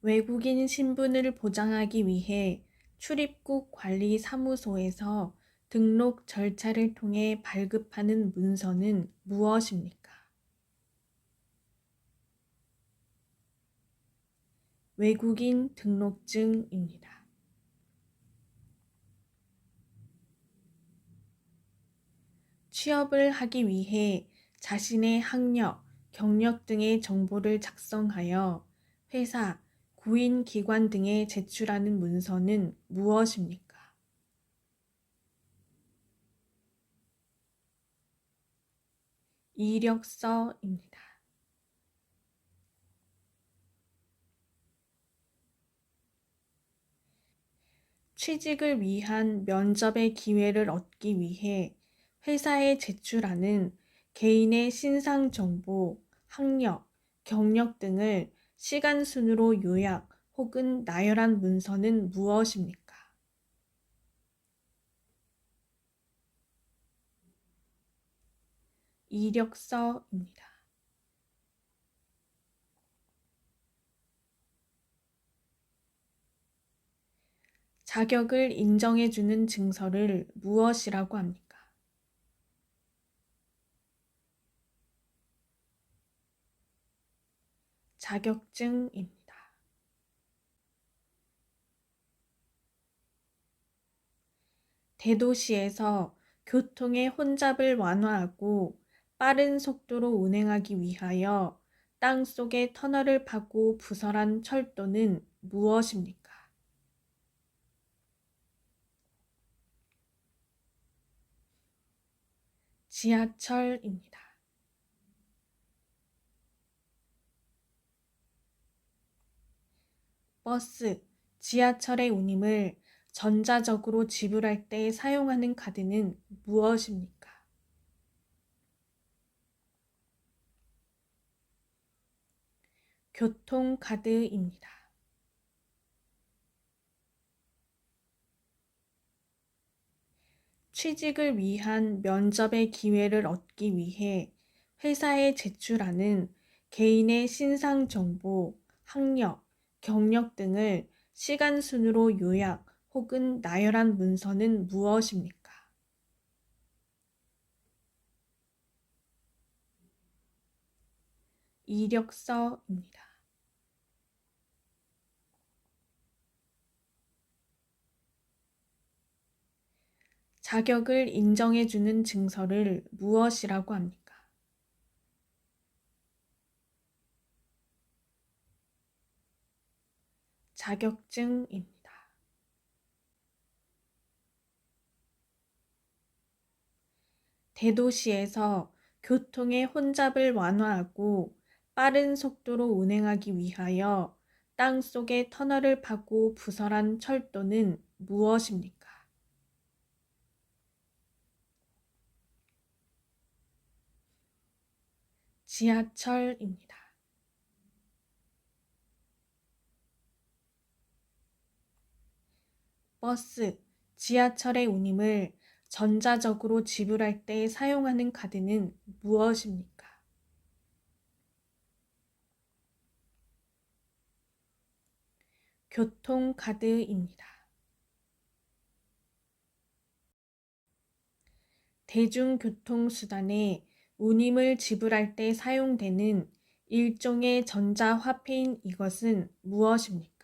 외국인 신분을 보장하기 위해 출입국 관리 사무소에서 등록 절차를 통해 발급하는 문서는 무엇입니까? 외국인 등록증입니다. 취업을 하기 위해 자신의 학력, 경력 등의 정보를 작성하여 회사, 구인기관 등에 제출하는 문서는 무엇입니까? 이력서입니다. 취직을 위한 면접의 기회를 얻기 위해 회사에 제출하는 개인의 신상 정보, 학력, 경력 등을 시간 순으로 요약 혹은 나열한 문서는 무엇입니까? 이력서입니다. 자격을 인정해주는 증서를 무엇이라고 합니까? 자격증입니다. 대도시에서 교통의 혼잡을 완화하고 빠른 속도로 운행하기 위하여 땅속에 터널을 파고 부설한 철도는 무엇입니까? 지하철입니다. 버스, 지하철의 운임을 전자적으로 지불할 때 사용하는 카드는 무엇입니까? 교통카드입니다. 취직을 위한 면접의 기회를 얻기 위해 회사에 제출하는 개인의 신상 정보, 학력, 경력 등을 시간 순으로 요약 혹은 나열한 문서는 무엇입니까? 이력서입니다. 자격을 인정해주는 증서를 무엇이라고 합니까? 자격증입니다. 대도시에서 교통의 혼잡을 완화하고 빠른 속도로 운행하기 위하여 땅속에 터널을 파고 부설한 철도는 무엇입니까? 지하철입니다. 버스, 지하철의 운임을 전자적으로 지불할 때 사용하는 카드는 무엇입니까? 교통카드입니다. 대중교통수단에 운임을 지불할 때 사용되는 일종의 전자화폐인 이것은 무엇입니까?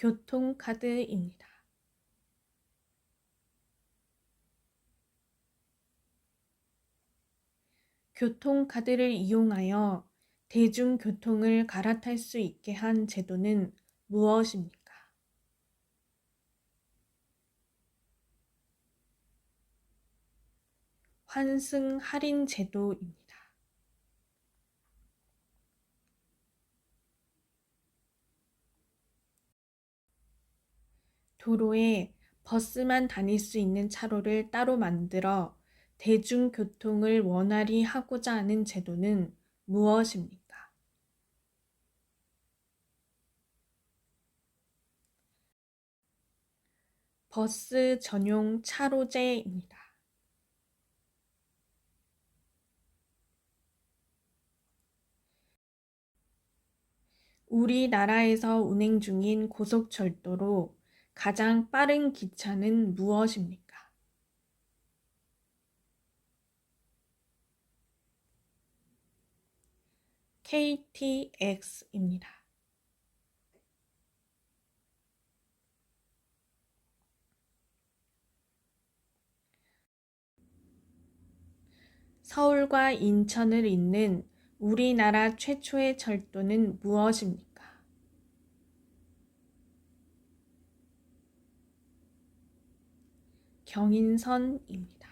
교통카드입니다. 교통카드를 이용하여 대중교통을 갈아탈 수 있게 한 제도는 무엇입니까? 환승 할인 제도입니다. 도로에 버스만 다닐 수 있는 차로를 따로 만들어 대중교통을 원활히 하고자 하는 제도는 무엇입니까? 버스 전용 차로제입니다. 우리나라에서 운행 중인 고속철도로 가장 빠른 기차는 무엇입니까? KTX입니다. 서울과 인천을 잇는 우리나라 최초의 철도는 무엇입니까? 경인선입니다.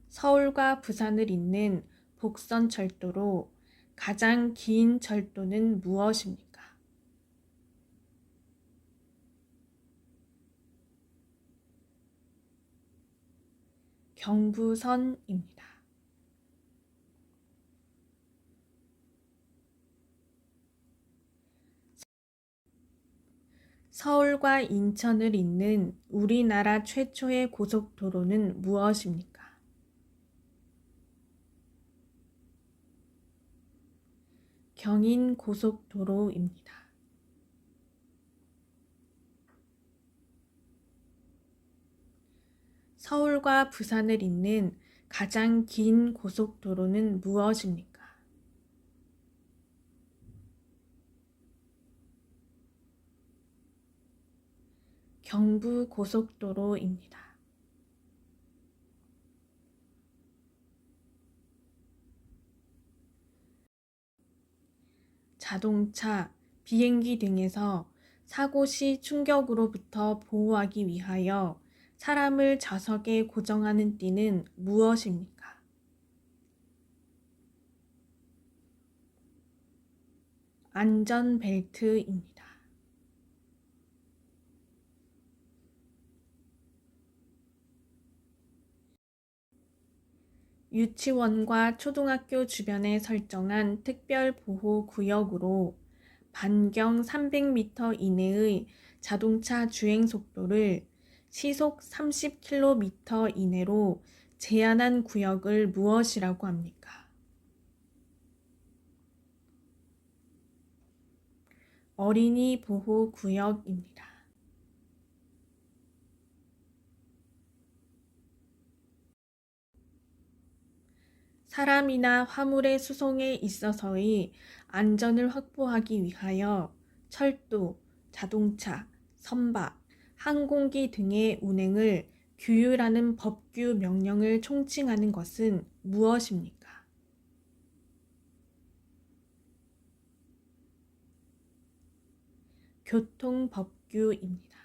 서울과 부산을 잇는 복선철도로 가장 긴 철도는 무엇입니까? 경부선입니다. 서울과 인천을 잇는 우리나라 최초의 고속도로는 무엇입니까? 경인고속도로입니다. 서울과 부산을 잇는 가장 긴 고속도로는 무엇입니까? 경부고속도로입니다. 자동차, 비행기 등에서 사고 시 충격으로부터 보호하기 위하여 사람을 좌석에 고정하는 띠는 무엇입니까? 안전벨트입니다. 유치원과 초등학교 주변에 설정한 특별보호구역으로 반경 300m 이내의 자동차 주행 속도를 시속 30km 이내로 제한한 구역을 무엇이라고 합니까? 어린이 보호구역입니다. 사람이나 화물의 수송에 있어서의 안전을 확보하기 위하여 철도, 자동차, 선박, 항공기 등의 운행을 규율하는 법규 명령을 총칭하는 것은 무엇입니까? 교통법규입니다.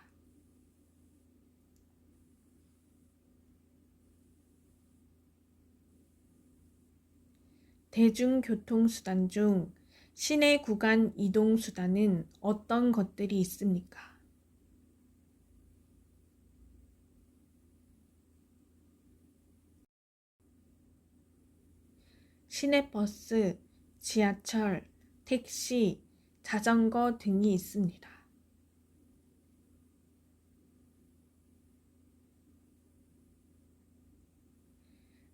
대중교통수단 중 시내 구간 이동수단은 어떤 것들이 있습니까? 시내버스, 지하철, 택시, 자전거 등이 있습니다.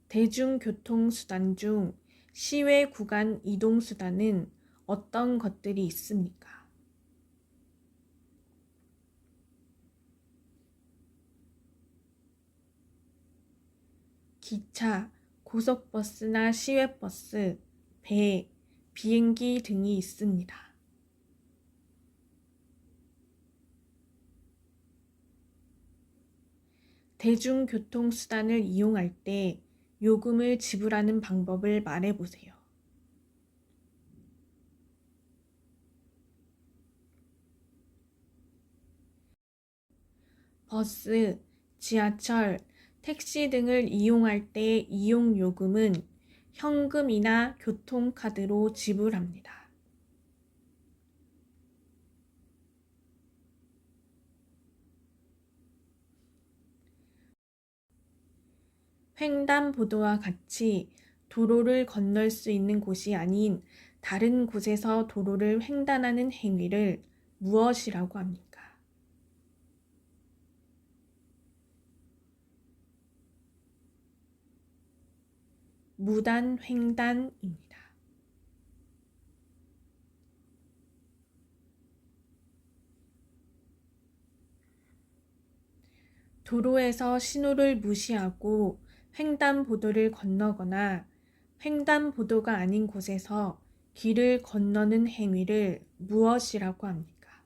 대중교통수단 중 시외 구간 이동수단은 어떤 것들이 있습니까? 기차, 고속버스나 시외버스, 배, 비행기 등이 있습니다. 대중교통수단을 이용할 때 요금을 지불하는 방법을 말해보세요. 버스, 지하철, 택시 등을 이용할 때 이용요금은 현금이나 교통카드로 지불합니다. 횡단보도와 같이 도로를 건널 수 있는 곳이 아닌 다른 곳에서 도로를 횡단하는 행위를 무엇이라고 합니까? 무단횡단입니다. 도로에서 신호를 무시하고 횡단보도를 건너거나 횡단보도가 아닌 곳에서 길을 건너는 행위를 무엇이라고 합니까?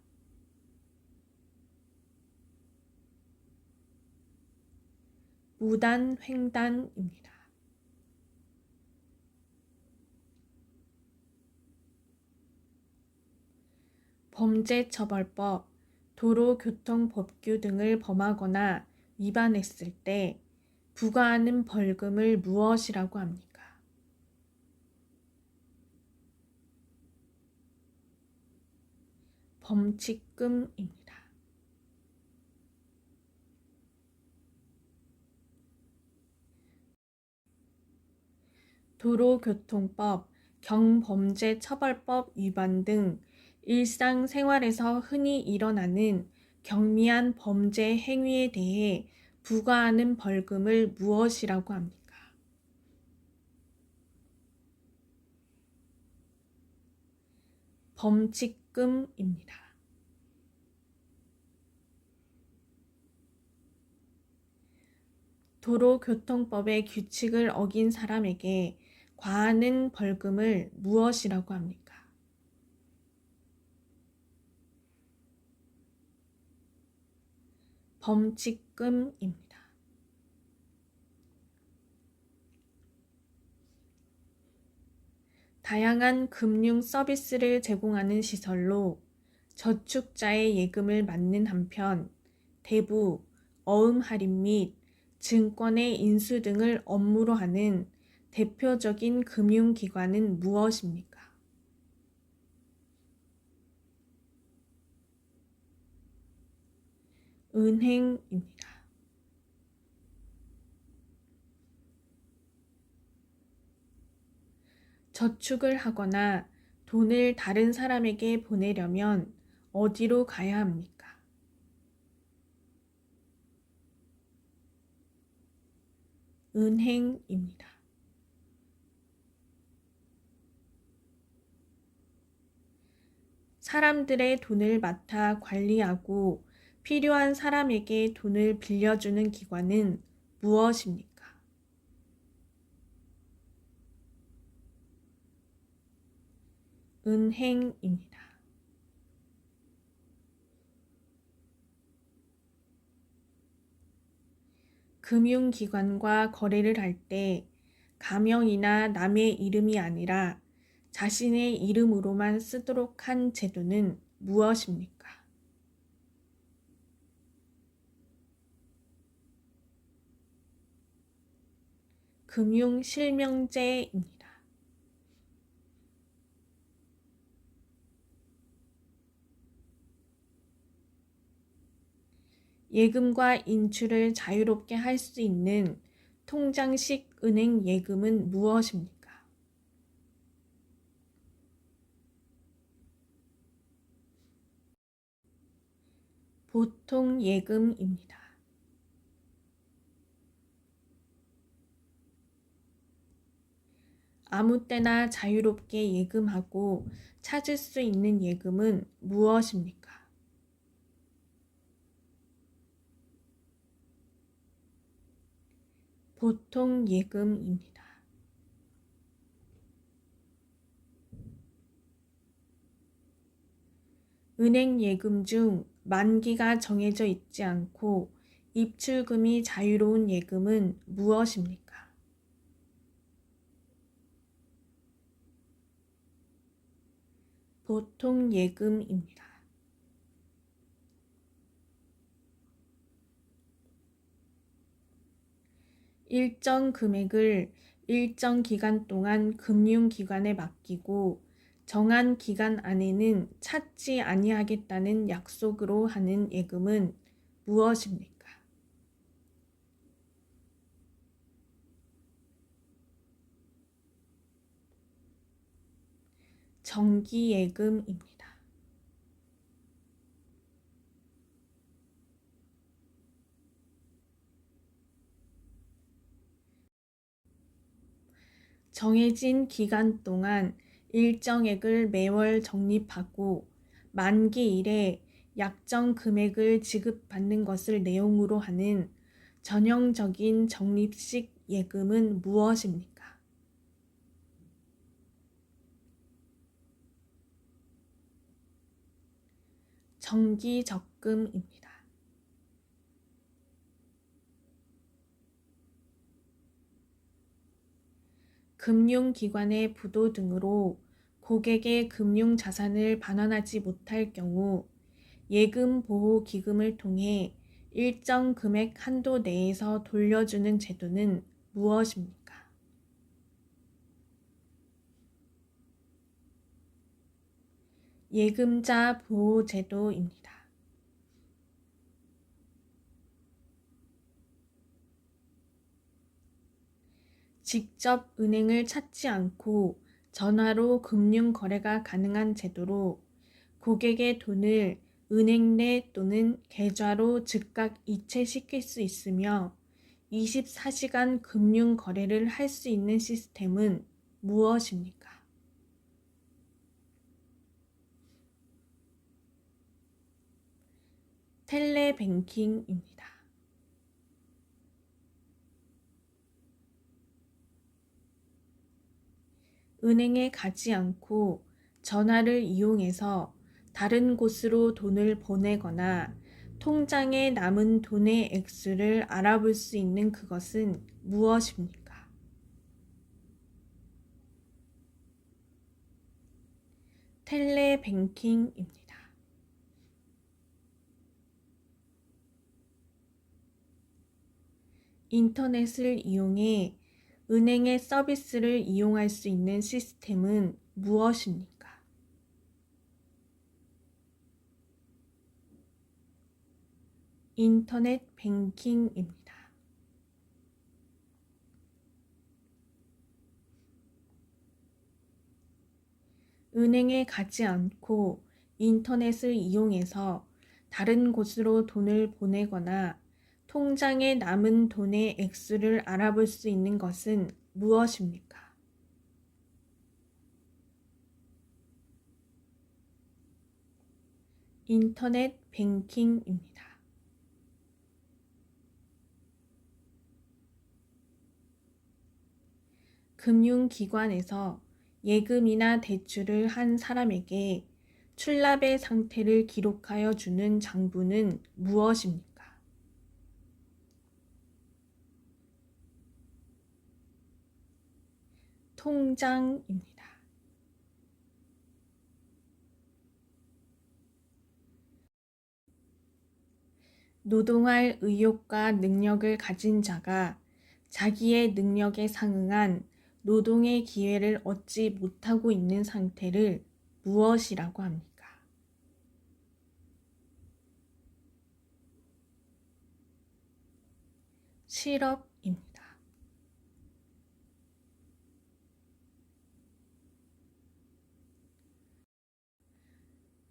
무단횡단입니다. 범죄처벌법, 도로교통법규 등을 범하거나 위반했을 때 부과하는 벌금을 무엇이라고 합니까? 범칙금입니다. 도로교통법, 경범죄처벌법 위반 등 일상생활에서 흔히 일어나는 경미한 범죄 행위에 대해 부과하는 벌금을 무엇이라고 합니까? 범칙금입니다. 도로교통법의 규칙을 어긴 사람에게 과하는 벌금을 무엇이라고 합니까? 범칙금입니다. 다양한 금융 서비스를 제공하는 시설로 저축자의 예금을 막는 한편 대부, 어음 할인 및 증권의 인수 등을 업무로 하는 대표적인 금융기관은 무엇입니까? 은행입니다. 저축을 하거나 돈을 다른 사람에게 보내려면 어디로 가야 합니까? 은행입니다. 사람들의 돈을 맡아 관리하고 필요한 사람에게 돈을 빌려주는 기관은 무엇입니까? 은행입니다. 금융기관과 거래를 할 때 가명이나 남의 이름이 아니라 자신의 이름으로만 쓰도록 한 제도는 무엇입니까? 금융실명제입니다. 예금과 인출을 자유롭게 할 수 있는 통장식 은행 예금은 무엇입니까? 보통 예금입니다. 아무 때나 자유롭게 예금하고 찾을 수 있는 예금은 무엇입니까? 보통 예금입니다. 은행 예금 중 만기가 정해져 있지 않고 입출금이 자유로운 예금은 무엇입니까? 보통 예금입니다. 일정 금액을 일정 기간 동안 금융기관에 맡기고 정한 기간 안에는 찾지 아니하겠다는 약속으로 하는 예금은 무엇입니까? 정기예금입니다. 정해진 기간 동안 일정액을 매월 적립하고 만기 일에 약정 금액을 지급받는 것을 내용으로 하는 전형적인 적립식 예금은 무엇입니까? 정기적금입니다. 금융기관의 부도 등으로 고객의 금융자산을 반환하지 못할 경우 예금보호기금을 통해 일정 금액 한도 내에서 돌려주는 제도는 무엇입니까? 예금자 보호제도입니다. 직접 은행을 찾지 않고 전화로 금융 거래가 가능한 제도로 고객의 돈을 은행 내 또는 계좌로 즉각 이체시킬 수 있으며 24시간 금융 거래를 할 수 있는 시스템은 무엇입니까? 텔레뱅킹입니다. 은행에 가지 않고 전화를 이용해서 다른 곳으로 돈을 보내거나 통장에 남은 돈의 액수를 알아볼 수 있는 그것은 무엇입니까? 텔레뱅킹입니다. 인터넷을 이용해 은행의 서비스를 이용할 수 있는 시스템은 무엇입니까? 인터넷 뱅킹입니다. 은행에 가지 않고 인터넷을 이용해서 다른 곳으로 돈을 보내거나 통장에 남은 돈의 액수를 알아볼 수 있는 것은 무엇입니까? 인터넷 뱅킹입니다. 금융기관에서 예금이나 대출을 한 사람에게 출납의 상태를 기록하여 주는 장부는 무엇입니까? 통장입니다. 노동할 의욕과 능력을 가진 자가 자기의 능력에 상응한 노동의 기회를 얻지 못하고 있는 상태를 무엇이라고 합니까? 실업입니다.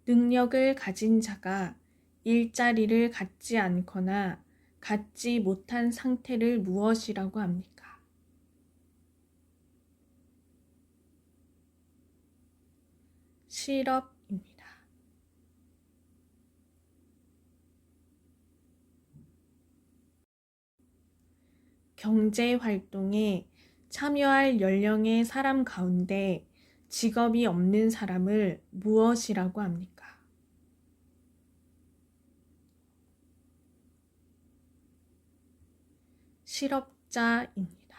능력을 가진 자가 일자리를 갖지 않거나 갖지 못한 상태를 무엇이라고 합니까? 실업입니다. 경제활동에 참여할 연령의 사람 가운데 직업이 없는 사람을 무엇이라고 합니까? 실업자입니다.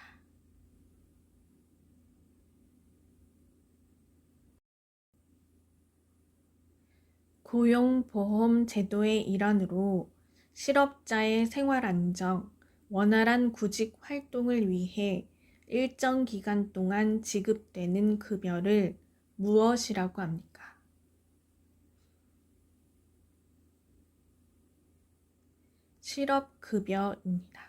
고용보험 제도의 일환으로 실업자의 생활안정, 원활한 구직 활동을 위해 일정 기간 동안 지급되는 급여를 무엇이라고 합니까? 실업급여입니다.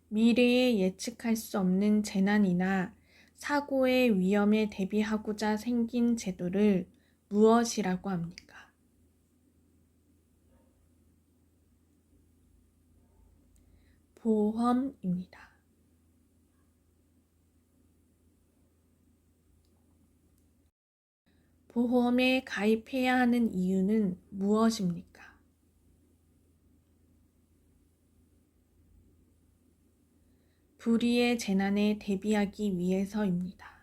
미래에 예측할 수 없는 재난이나 사고의 위험에 대비하고자 생긴 제도를 무엇이라고 합니까? 보험입니다. 보험에 가입해야 하는 이유는 무엇입니까? 불의의 재난에 대비하기 위해서입니다.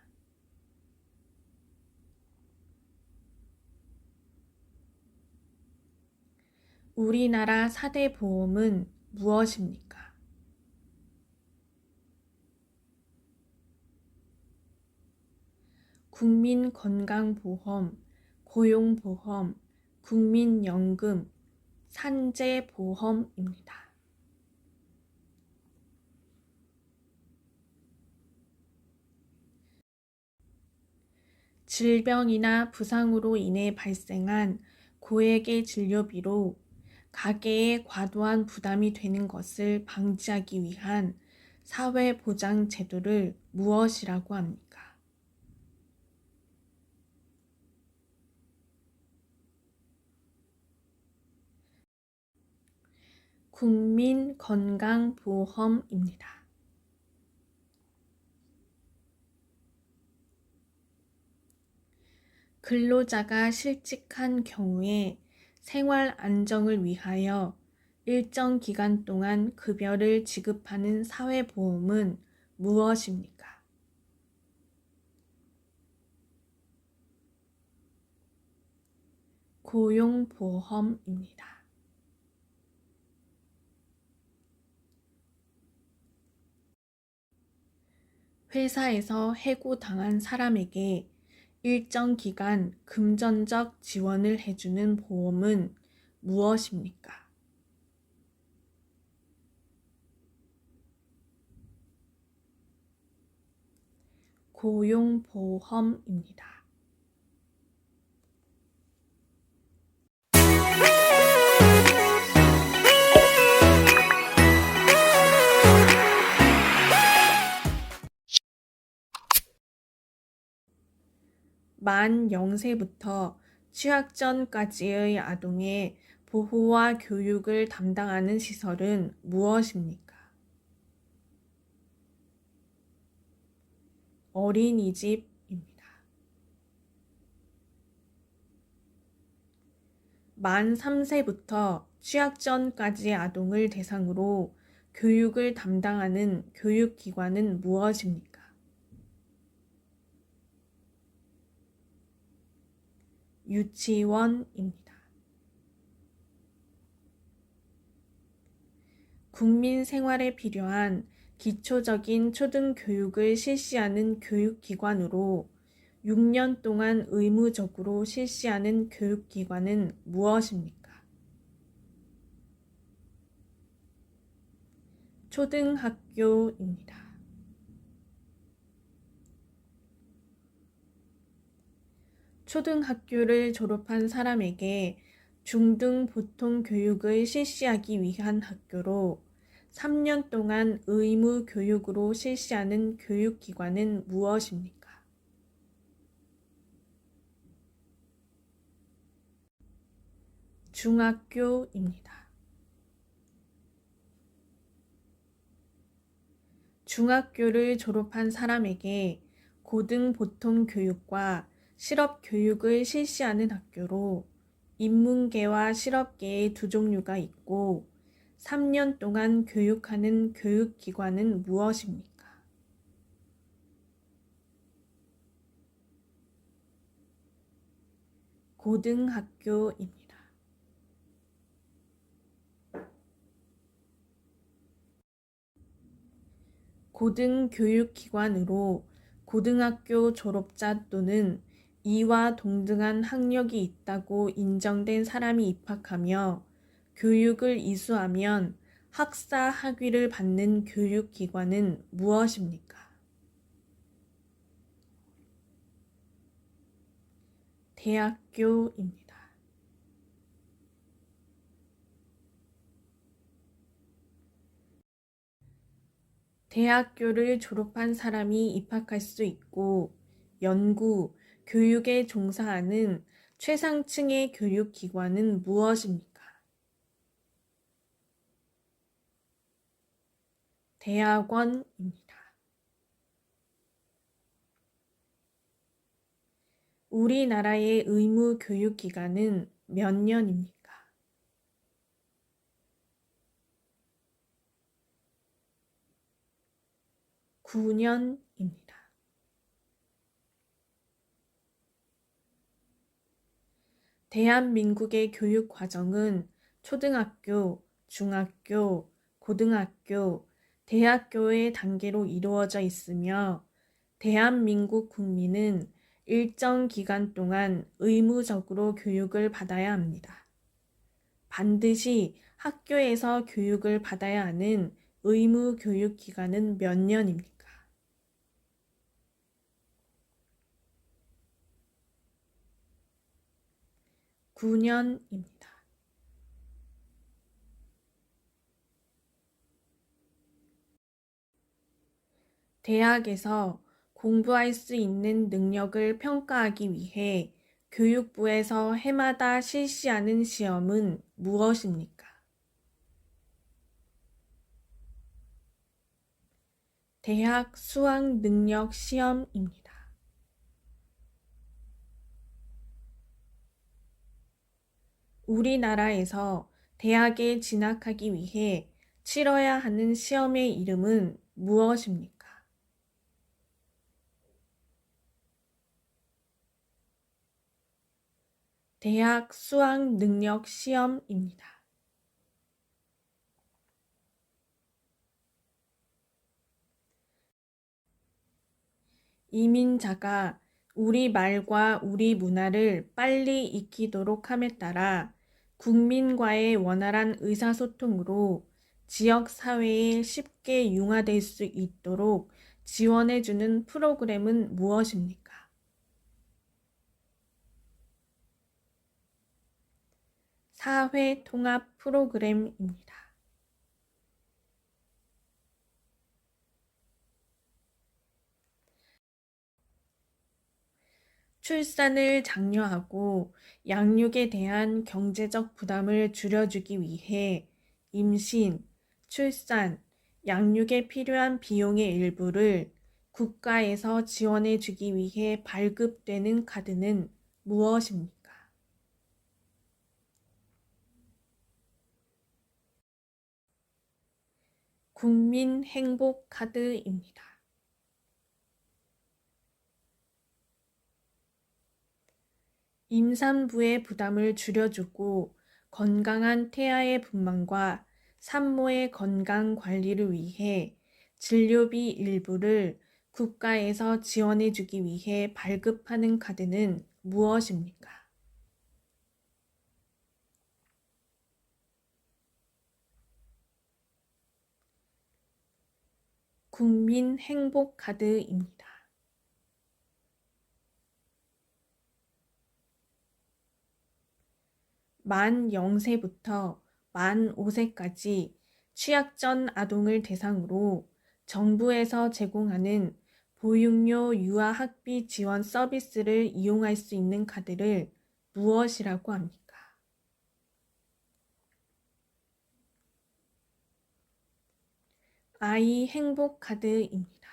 우리나라 4대 보험은 무엇입니까? 국민건강보험, 고용보험, 국민연금, 산재보험입니다. 질병이나 부상으로 인해 발생한 고액의 진료비로 가계에 과도한 부담이 되는 것을 방지하기 위한 사회보장 제도를 무엇이라고 합니까? 국민건강보험입니다. 근로자가 실직한 경우에 생활 안정을 위하여 일정 기간 동안 급여를 지급하는 사회보험은 무엇입니까? 고용보험입니다. 회사에서 해고당한 사람에게 일정 기간 금전적 지원을 해주는 보험은 무엇입니까? 고용보험입니다. 만 0세부터 취학 전까지의 아동의 보호와 교육을 담당하는 시설은 무엇입니까? 어린이집입니다. 만 3세부터 취학 전까지의 아동을 대상으로 교육을 담당하는 교육기관은 무엇입니까? 유치원입니다. 국민 생활에 필요한 기초적인 초등교육을 실시하는 교육기관으로 6년 동안 의무적으로 실시하는 교육기관은 무엇입니까? 초등학교입니다. 초등학교를 졸업한 사람에게 중등 보통 교육을 실시하기 위한 학교로 3년 동안 의무 교육으로 실시하는 교육기관은 무엇입니까? 중학교입니다. 중학교를 졸업한 사람에게 고등 보통 교육과 실업 교육을 실시하는 학교로 인문계와 실업계의 두 종류가 있고 3년 동안 교육하는 교육기관은 무엇입니까? 고등학교입니다. 고등교육기관으로 고등학교 졸업자 또는 이와 동등한 학력이 있다고 인정된 사람이 입학하며 교육을 이수하면 학사 학위를 받는 교육기관은 무엇입니까? 대학교입니다. 대학교를 졸업한 사람이 입학할 수 있고 연구, 교육에 종사하는 최상층의 교육기관은 무엇입니까? 대학원입니다. 우리나라의 의무 교육 기간은 몇 년입니까? 9년입니다. 대한민국의 교육 과정은 초등학교, 중학교, 고등학교, 대학교의 단계로 이루어져 있으며 대한민국 국민은 일정 기간 동안 의무적으로 교육을 받아야 합니다. 반드시 학교에서 교육을 받아야 하는 의무 교육 기간은 몇 년입니까? 9년입니다. 대학에서 공부할 수 있는 능력을 평가하기 위해 교육부에서 해마다 실시하는 시험은 무엇입니까? 대학 수학 능력 시험입니다. 우리나라에서 대학에 진학하기 위해 치러야 하는 시험의 이름은 무엇입니까? 대학 수학 능력 시험입니다. 이민자가 우리 말과 우리 문화를 빨리 익히도록 함에 따라 국민과의 원활한 의사소통으로 지역 사회에 쉽게 융화될 수 있도록 지원해주는 프로그램은 무엇입니까? 사회 통합 프로그램입니다. 출산을 장려하고 양육에 대한 경제적 부담을 줄여주기 위해 임신, 출산, 양육에 필요한 비용의 일부를 국가에서 지원해 주기 위해 발급되는 카드는 무엇입니까? 국민행복카드입니다. 임산부의 부담을 줄여주고 건강한 태아의 분만과 산모의 건강 관리를 위해 진료비 일부를 국가에서 지원해주기 위해 발급하는 카드는 무엇입니까? 국민행복카드입니다. 만 0세부터 만 5세까지 취약전 아동을 대상으로 정부에서 제공하는 보육료 유아 학비 지원 서비스를 이용할 수 있는 카드를 무엇이라고 합니까? 아이 행복카드입니다.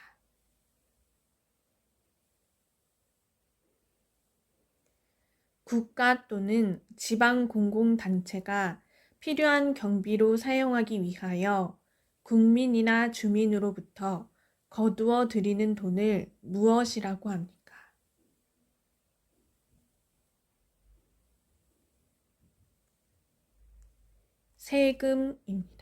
국가 또는 지방 공공단체가 필요한 경비로 사용하기 위하여 국민이나 주민으로부터 거두어 들이는 돈을 무엇이라고 합니까? 세금입니다.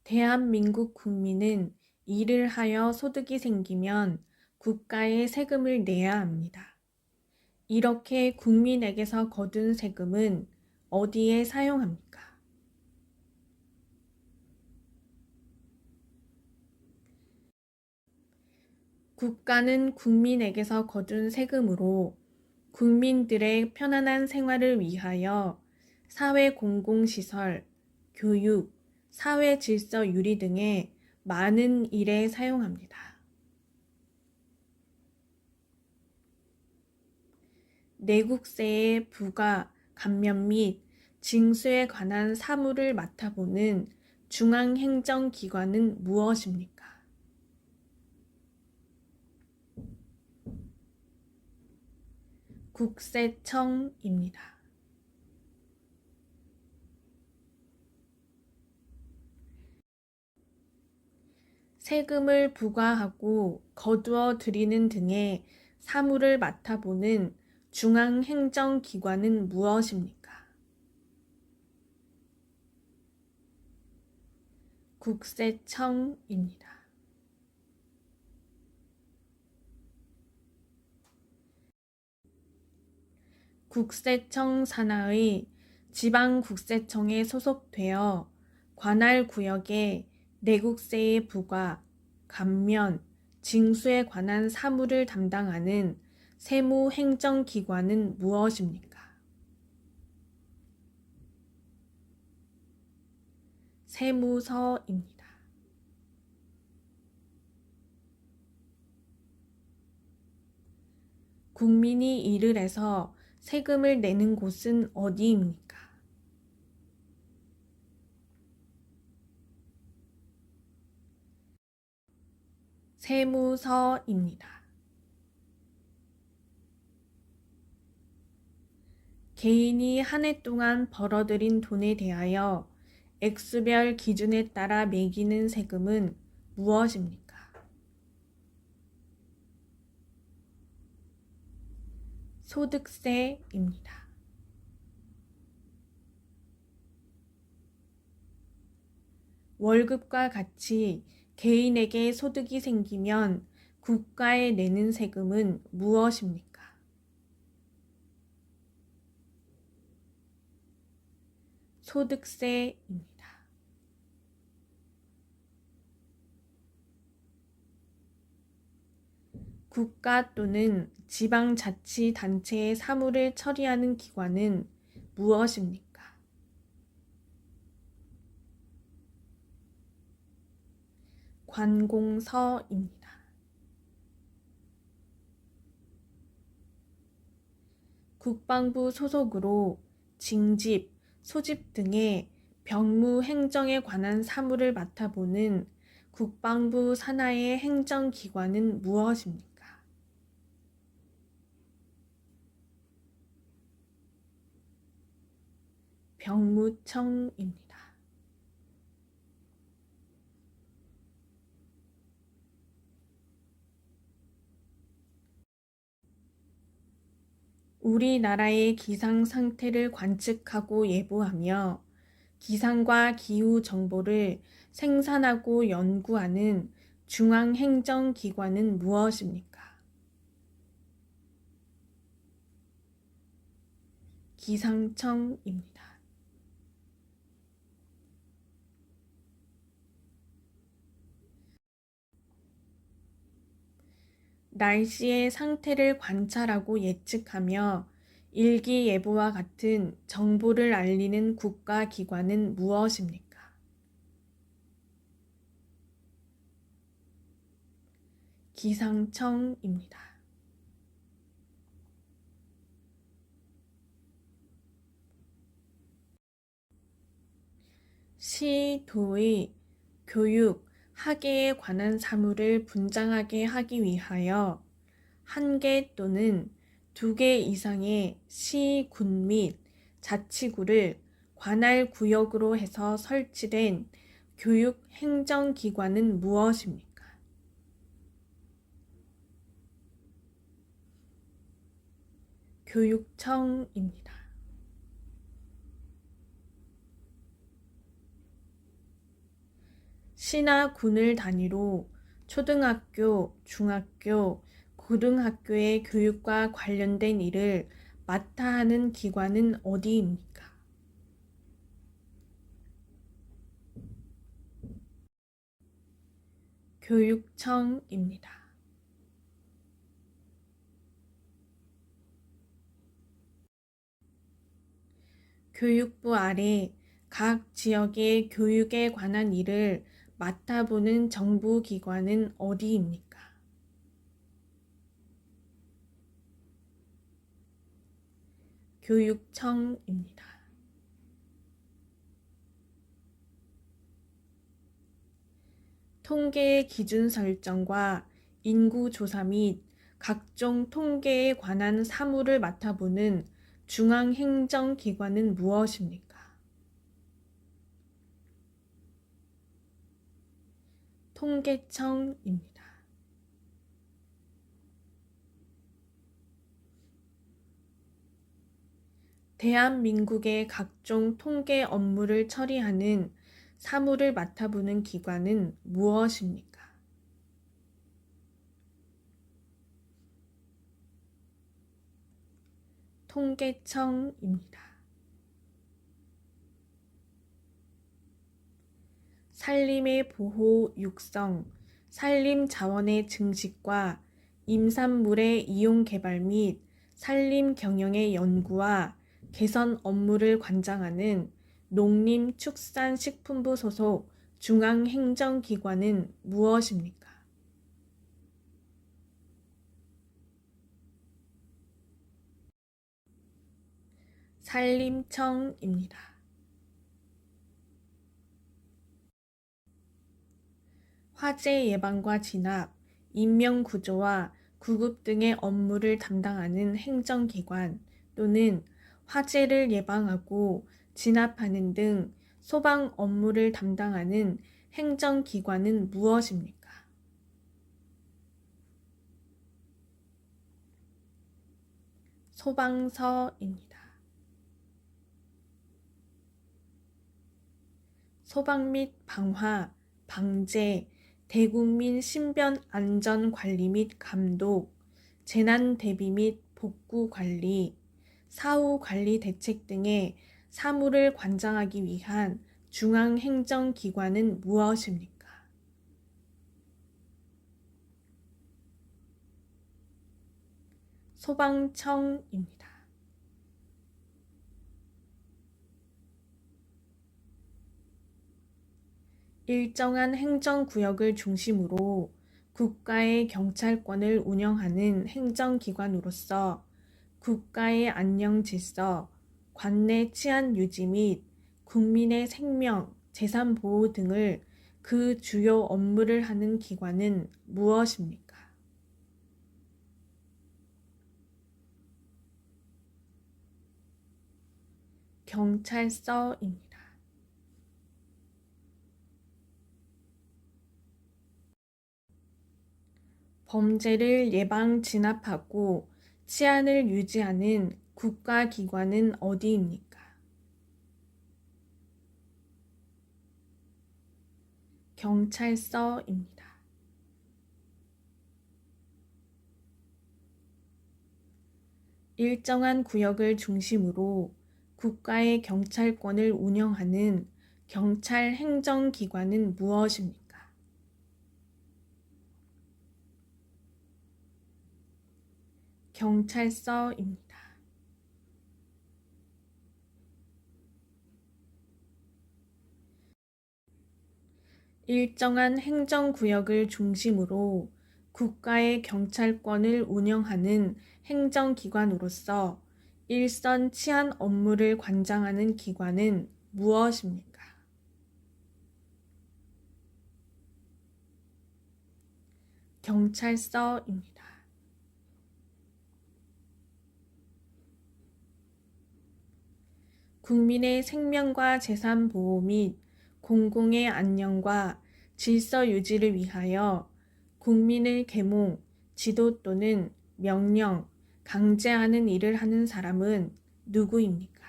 대한민국 국민은 일을 하여 소득이 생기면 국가에 세금을 내야 합니다. 이렇게 국민에게서 거둔 세금은 어디에 사용합니까? 국가는 국민에게서 거둔 세금으로 국민들의 편안한 생활을 위하여 사회 공공시설, 교육, 사회 질서 유리 등의 많은 일에 사용합니다. 내국세의 부가, 감면 및 징수에 관한 사무를 맡아보는 중앙행정기관은 무엇입니까? 국세청입니다. 세금을 부과하고 거두어 들이는 등의 사무를 맡아보는 중앙행정기관은 무엇입니까? 국세청입니다. 국세청 산하의 지방국세청에 소속되어 관할 구역의 내국세의 부과, 감면, 징수에 관한 사무를 담당하는 세무행정기관은 무엇입니까? 세무서입니다. 국민이 일을 해서 세금을 내는 곳은 어디입니까? 세무서입니다. 개인이 한 해 동안 벌어들인 돈에 대하여 액수별 기준에 따라 매기는 세금은 무엇입니까? 소득세입니다. 월급과 같이 개인에게 소득이 생기면 국가에 내는 세금은 무엇입니까? 소득세입니다. 국가 또는 지방자치단체의 사무를 처리하는 기관은 무엇입니까? 관공서입니다. 국방부 소속으로 징집, 소집 등의 병무 행정에 관한 사무를 맡아보는 국방부 산하의 행정기관은 무엇입니까? 병무청입니다. 우리나라의 기상 상태를 관측하고 예보하며 기상과 기후 정보를 생산하고 연구하는 중앙행정기관은 무엇입니까? 기상청입니다. 날씨의 상태를 관찰하고 예측하며 일기예보와 같은 정보를 알리는 국가기관은 무엇입니까? 기상청입니다. 시, 도의 교육, 학예에 관한 사무를 분장하게 하기 위하여 한 개 또는 두 개 이상의 시, 군 및 자치구를 관할 구역으로 해서 설치된 교육 행정기관은 무엇입니까? 교육청입니다. 시나 군을 단위로 초등학교, 중학교, 고등학교의 교육과 관련된 일을 맡아 하는 기관은 어디입니까? 교육청입니다. 교육부 아래 각 지역의 교육에 관한 일을 맡아보는 정부기관은 어디입니까? 교육청입니다. 통계의 기준 설정과 인구 조사 및 각종 통계에 관한 사무를 맡아보는 중앙행정기관은 무엇입니까? 통계청입니다. 대한민국의 각종 통계 업무를 처리하는 사무를 맡아보는 기관은 무엇입니까? 통계청입니다. 산림의 보호, 육성, 산림 자원의 증식과 임산물의 이용 개발 및 산림 경영의 연구와 개선 업무를 관장하는 농림축산식품부 소속 중앙행정기관은 무엇입니까? 산림청입니다. 화재 예방과 진압, 인명구조와 구급 등의 업무를 담당하는 행정기관 또는 화재를 예방하고 진압하는 등 소방 업무를 담당하는 행정기관은 무엇입니까? 소방서입니다. 소방 및 방화, 방제, 대국민 신변 안전 관리 및 감독, 재난 대비 및 복구 관리, 사후 관리 대책 등의 사무를 관장하기 위한 중앙행정기관은 무엇입니까? 소방청입니다. 일정한 행정구역을 중심으로 국가의 경찰권을 운영하는 행정기관으로서 국가의 안녕 질서, 관내 치안 유지 및 국민의 생명, 재산 보호 등을 그 주요 업무를 하는 기관은 무엇입니까? 경찰서입니다. 범죄를 예방 진압하고 치안을 유지하는 국가기관은 어디입니까? 경찰서입니다. 일정한 구역을 중심으로 국가의 경찰권을 운영하는 경찰 행정기관은 무엇입니까? 경찰서입니다. 일정한 행정구역을 중심으로 국가의 경찰권을 운영하는 행정기관으로서 일선 치안 업무를 관장하는 기관은 무엇입니까? 경찰서입니다. 국민의 생명과 재산 보호 및 공공의 안녕과 질서 유지를 위하여 국민을 계몽, 지도 또는 명령, 강제하는 일을 하는 사람은 누구입니까?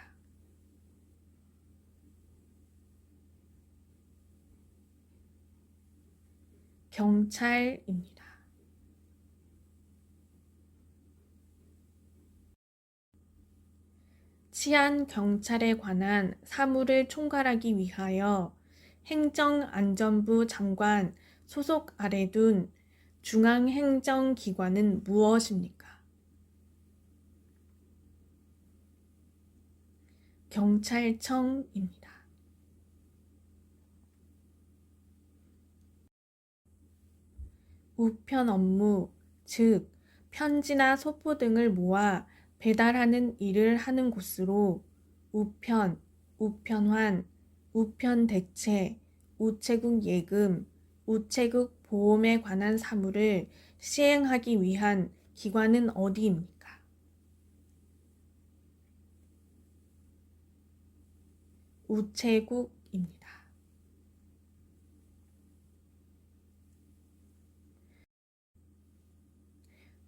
경찰입니다. 치안경찰에 관한 사무를 총괄하기 위하여 행정안전부 장관 소속 아래 둔 중앙행정기관은 무엇입니까? 경찰청입니다. 우편 업무, 즉 편지나 소포 등을 모아 배달하는 일을 하는 곳으로 우편, 우편환, 우편대체, 우체국 예금, 우체국 보험에 관한 사무를 시행하기 위한 기관은 어디입니까? 우체국입니다.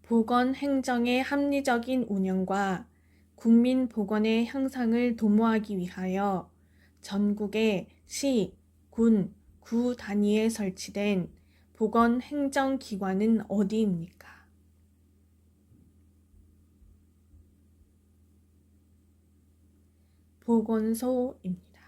보건 행정의 합리적인 운영과 국민 보건의 향상을 도모하기 위하여 전국의 시, 군, 구 단위에 설치된 보건 행정기관은 어디입니까? 보건소입니다.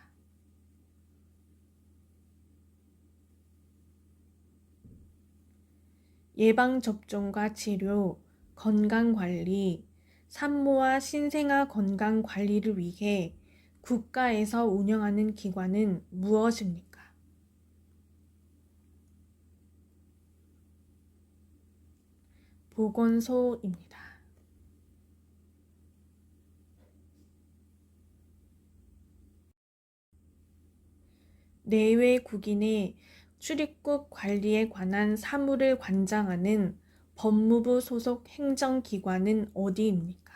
예방접종과 치료, 건강관리, 산모와 신생아 건강관리를 위해 국가에서 운영하는 기관은 무엇입니까? 보건소입니다. 내외국인의 출입국 관리에 관한 사무를 관장하는 법무부 소속 행정기관은 어디입니까?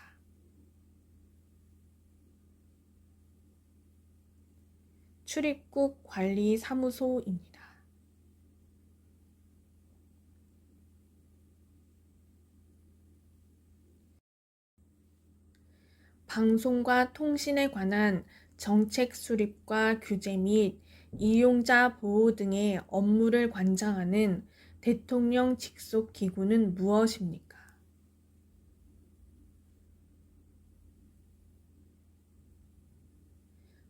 출입국 관리 사무소입니다. 방송과 통신에 관한 정책 수립과 규제 및 이용자 보호 등의 업무를 관장하는 대통령 직속 기구는 무엇입니까?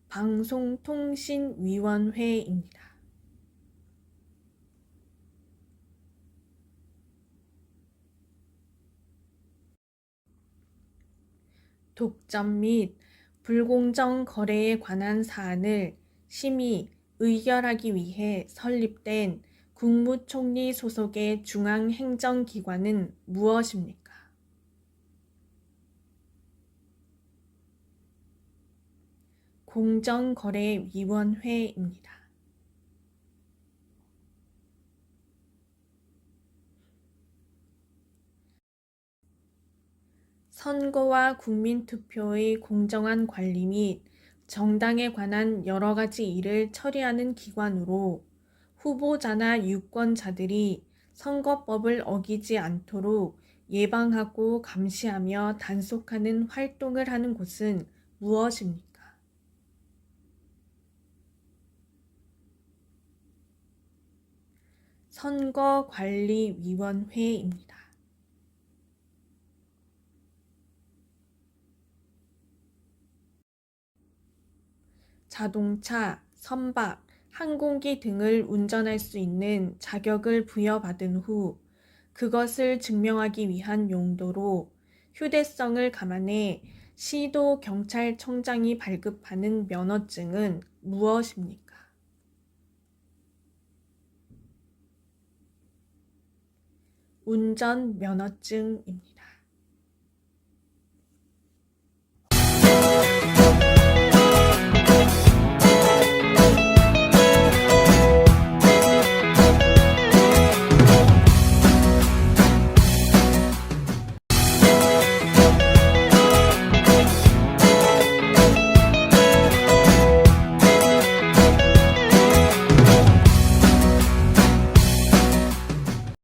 방송통신위원회입니다. 독점 및 불공정 거래에 관한 사안을 심의, 의결하기 위해 설립된 국무총리 소속의 중앙행정기관은 무엇입니까? 공정거래위원회입니다. 선거와 국민투표의 공정한 관리 및 정당에 관한 여러 가지 일을 처리하는 기관으로 후보자나 유권자들이 선거법을 어기지 않도록 예방하고 감시하며 단속하는 활동을 하는 곳은 무엇입니까? 선거관리위원회입니다. 자동차, 선박, 항공기 등을 운전할 수 있는 자격을 부여받은 후 그것을 증명하기 위한 용도로 휴대성을 감안해 시도 경찰청장이 발급하는 면허증은 무엇입니까? 운전면허증입니다.